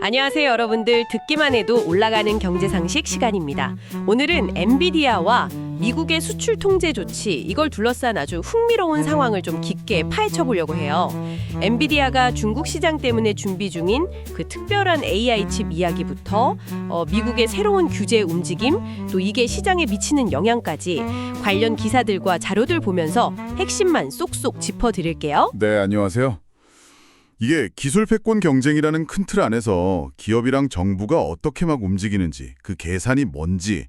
안녕하세요, 여러분들. 듣기만 해도 올라가는 경제상식 시간입니다. 오늘은 엔비디아와 미국의 수출 통제 조치, 이걸 둘러싼 아주 흥미로운 상황을 좀 깊게 파헤쳐 보려고 해요. 엔비디아가 중국 시장 때문에 준비 중인 그 특별한 AI 칩 이야기부터 미국의 새로운 규제 움직임, 또 이게 시장에 미치는 영향까지 관련 기사들과 자료들 보면서 핵심만 쏙쏙 짚어드릴게요. 네, 안녕하세요. 이게 기술 패권 경쟁이라는 큰 틀 안에서 기업이랑 정부가 어떻게 막 움직이는지, 그 계산이 뭔지,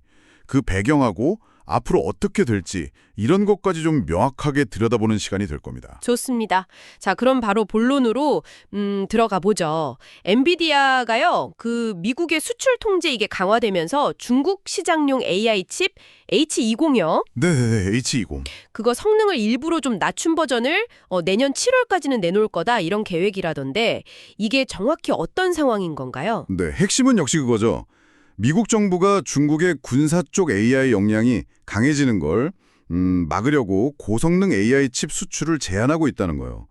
그 배경하고 앞으로 어떻게 될지 이런 것까지 좀 명확하게 들여다보는 시간이 될 겁니다. 좋습니다. 자, 그럼 바로 본론으로 들어가 보죠. 엔비디아가요, 그 미국의 수출 통제 이게 강화되면서 중국 시장용 AI 칩 H20이요. 네, H20. 그거 성능을 일부러 좀 낮춘 버전을 내년 7월까지는 내놓을 거다 이런 계획이라던데 이게 정확히 어떤 상황인 건가요? 네, 핵심은 역시 그거죠. 미국 정부가 중국의 군사 쪽 AI 역량이 강해지는 걸 막으려고 고성능 AI 칩 수출을 제한하고 있다는 거예요.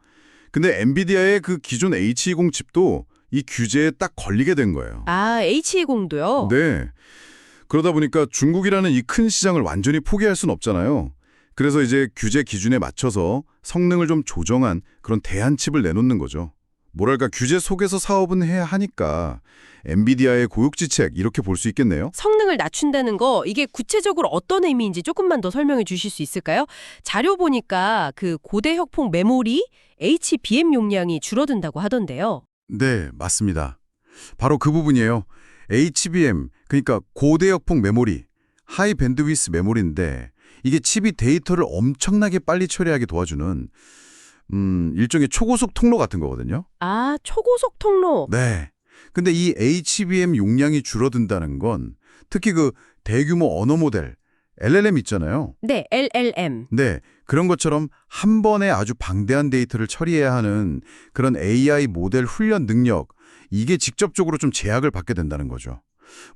근데 엔비디아의 그 기존 H20 칩도 이 규제에 딱 걸리게 된 거예요. 아, H20도요? 네. 그러다 보니까 중국이라는 이 큰 시장을 완전히 포기할 순 없잖아요. 그래서 이제 규제 기준에 맞춰서 성능을 좀 조정한 그런 대안 칩을 내놓는 거죠. 뭐랄까 규제 속에서 사업은 해야 하니까 엔비디아의 고육지책 이렇게 볼 수 있겠네요. 성능을 낮춘다는 거 이게 구체적으로 어떤 의미인지 조금만 더 설명해 주실 수 있을까요? 자료 보니까 그 고대역폭 메모리 HBM 용량이 줄어든다고 하던데요. 네, 맞습니다. 바로 그 부분이에요. HBM, 그러니까 고대역폭 메모리, 하이 밴드위스 메모리인데 이게 칩이 데이터를 엄청나게 빨리 처리하게 도와주는 일종의 초고속 통로 같은 거거든요. 아, 초고속 통로. 네. 근데 이 HBM 용량이 줄어든다는 건 특히 그 대규모 언어 모델, LLM 있잖아요. 네, LLM. 네, 그런 것처럼 한 번에 아주 방대한 데이터를 처리해야 하는 그런 AI 모델 훈련 능력, 이게 직접적으로 좀 제약을 받게 된다는 거죠.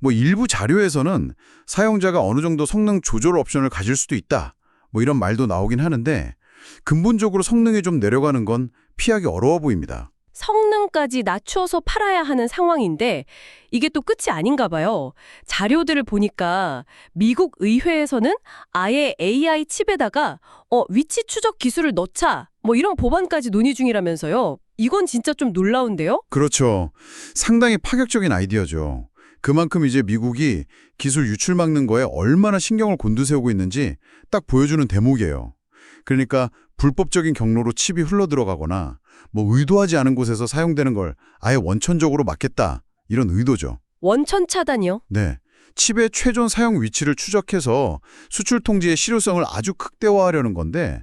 뭐 일부 자료에서는 사용자가 어느 정도 성능 조절 옵션을 가질 수도 있다, 뭐 이런 말도 나오긴 하는데 근본적으로 성능이 좀 내려가는 건 피하기 어려워 보입니다. 성능까지 낮춰서 팔아야 하는 상황인데 이게 또 끝이 아닌가 봐요. 자료들을 보니까 미국 의회에서는 아예 AI 칩에다가 위치 추적 기술을 넣자 뭐 이런 법안까지 논의 중이라면서요. 이건 진짜 좀 놀라운데요? 그렇죠. 상당히 파격적인 아이디어죠. 그만큼 이제 미국이 기술 유출 막는 거에 얼마나 신경을 곤두세우고 있는지 딱 보여주는 대목이에요. 그러니까 불법적인 경로로 칩이 흘러들어가거나 뭐 의도하지 않은 곳에서 사용되는 걸 아예 원천적으로 막겠다, 이런 의도죠. 원천 차단이요? 네, 칩의 최종 사용 위치를 추적해서 수출 통제의 실효성을 아주 극대화하려는 건데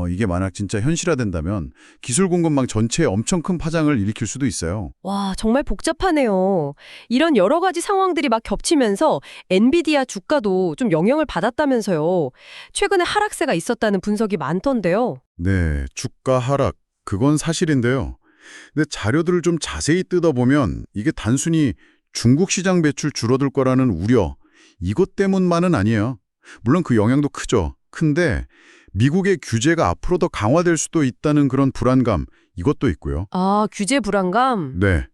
이게 만약 진짜 현실화된다면 기술 공급망 전체에 엄청 큰 파장을 일으킬 수도 있어요. 와, 정말 복잡하네요. 이런 여러 가지 상황들이 막 겹치면서 엔비디아 주가도 좀 영향을 받았다면서요. 최근에 하락세가 있었다는 분석이 많던데요. 네, 주가 하락, 그건 사실인데요. 근데 자료들을 좀 자세히 뜯어보면 이게 단순히 중국 시장 배출 줄어들 거라는 우려, 이것 때문만은 아니에요. 물론 그 영향도 크죠. 큰데 미국의 규제가 앞으로 더 강화될 수도 있다는 그런 불안감, 이것도 있고요. 아, 규제 불안감? 네.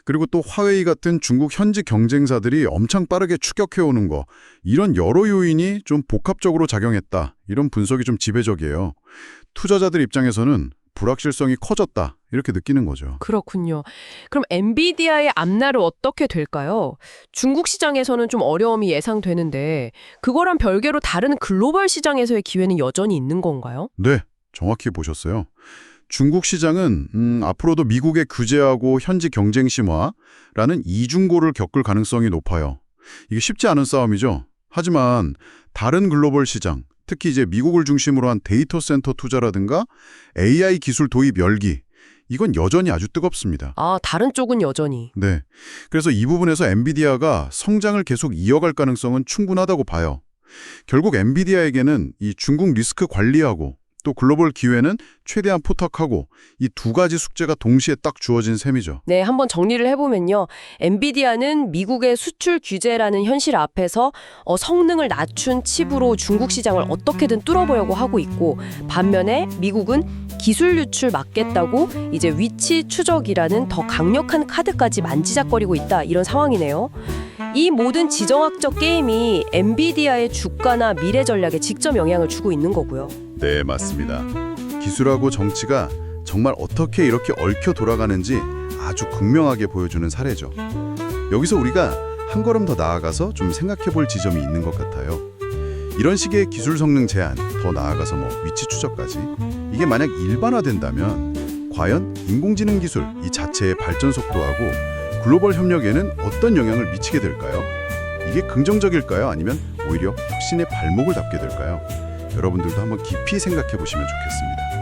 그리고 또 화웨이 같은 중국 현지 경쟁사들이 엄청 빠르게 추격해오는 거, 이런 여러 요인이 좀 복합적으로 작용했다, 이런 분석이 좀 지배적이에요. 투자자들 입장에서는 불확실성이 커졌다, 이렇게 느끼는 거죠. 그렇군요. 그럼 엔비디아의 앞날은 어떻게 될까요? 중국 시장에서는 좀 어려움이 예상되는데 그거랑 별개로 다른 글로벌 시장에서의 기회는 여전히 있는 건가요? 네, 정확히 보셨어요. 중국 시장은 앞으로도 미국의 규제하고 현지 경쟁 심화라는 이중고를 겪을 가능성이 높아요. 이게 쉽지 않은 싸움이죠. 하지만 다른 글로벌 시장, 특히 이제 미국을 중심으로 한 데이터 센터 투자라든가 AI 기술 도입 열기, 이건 여전히 아주 뜨겁습니다. 아, 다른 쪽은 여전히. 네. 그래서 이 부분에서 엔비디아가 성장을 계속 이어갈 가능성은 충분하다고 봐요. 결국 엔비디아에게는 이 중국 리스크 관리하고 또 글로벌 기회는 최대한 포착하고 이 두 가지 숙제가 동시에 딱 주어진 셈이죠. 네, 한번 정리를 해보면요. 엔비디아는 미국의 수출 규제라는 현실 앞에서 성능을 낮춘 칩으로 중국 시장을 어떻게든 뚫어보려고 하고 있고, 반면에 미국은 기술 유출 막겠다고 이제 위치 추적이라는 더 강력한 카드까지 만지작거리고 있다, 이런 상황이네요. 이 모든 지정학적 게임이 엔비디아의 주가나 미래 전략에 직접 영향을 주고 있는 거고요. 네, 맞습니다. 기술하고 정치가 정말 어떻게 이렇게 얽혀 돌아가는지 아주 극명하게 보여주는 사례죠. 여기서 우리가 한 걸음 더 나아가서 좀 생각해 볼 지점이 있는 것 같아요. 이런 식의 기술 성능 제한, 더 나아가서 위치 추적까지 이게 만약 일반화된다면 과연 인공지능 기술 이 자체의 발전 속도하고 글로벌 협력에는 어떤 영향을 미치게 될까요? 이게 긍정적일까요? 아니면 오히려 혁신의 발목을 잡게 될까요? 여러분들도 한번 깊이 생각해 보시면 좋겠습니다.